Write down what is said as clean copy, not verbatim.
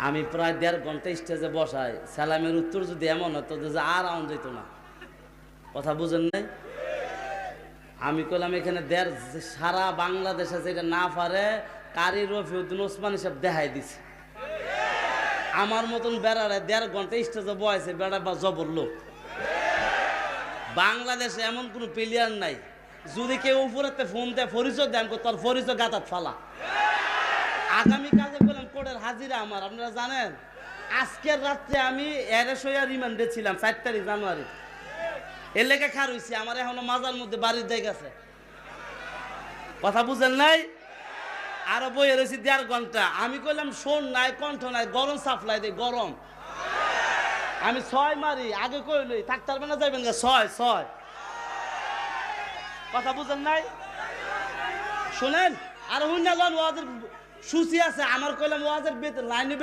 আমি প্রায় 1.5 ঘন্টা স্টেজে বসাই, সালামের উত্তর যদি এমন হতো যে আর আউন যেত না। কথা বুঝেন নাই? আমি কইলাম এখানে সারা বাংলাদেশে যেটা না পারে কারি রফিউদ্দিন ওসমানী সাহেব দেখাই দিছে। আমার মতন বেড়ারে 1.5 ঘন্টা স্টেজে বয়েছে, বেড়া বা জবর লোক। বাংলাদেশে এমন কোন প্লেয়ার নাই, যদি কেউ উপরেতে ফোন দেয় পরিচয় দেন তোর পরিচয় গাতাত ফালা। আগামী কাজে বললাম কোর্টের হাজিরা আমার, আপনারা জানেন আজকের রাত্রে আমি এরেশিয়া রিমান্ডে ছিলাম 4 তারিখ জানুয়ারি। এর লেগে খার হইছি, আমার এখনো মাজার মধ্যে বাড়ির জায়গা আছে। কথা বুঝেন নাই? আরো বইয়ে রয়েছি 1.5 ঘন্টা। আমি কইলাম শোন নাই, কণ্ঠ নাই, গরম সাপ্লাই দেয় গরম। আমি 6 মারি, আগে কইলই থাকতে পারবেন না, যাইবেন গা 6 কথা বুঝেন নাই? শোনেন আর হুইনা লন ওয়াজের সূচি আছে আমার, কইলাম ওয়াজের লাইনে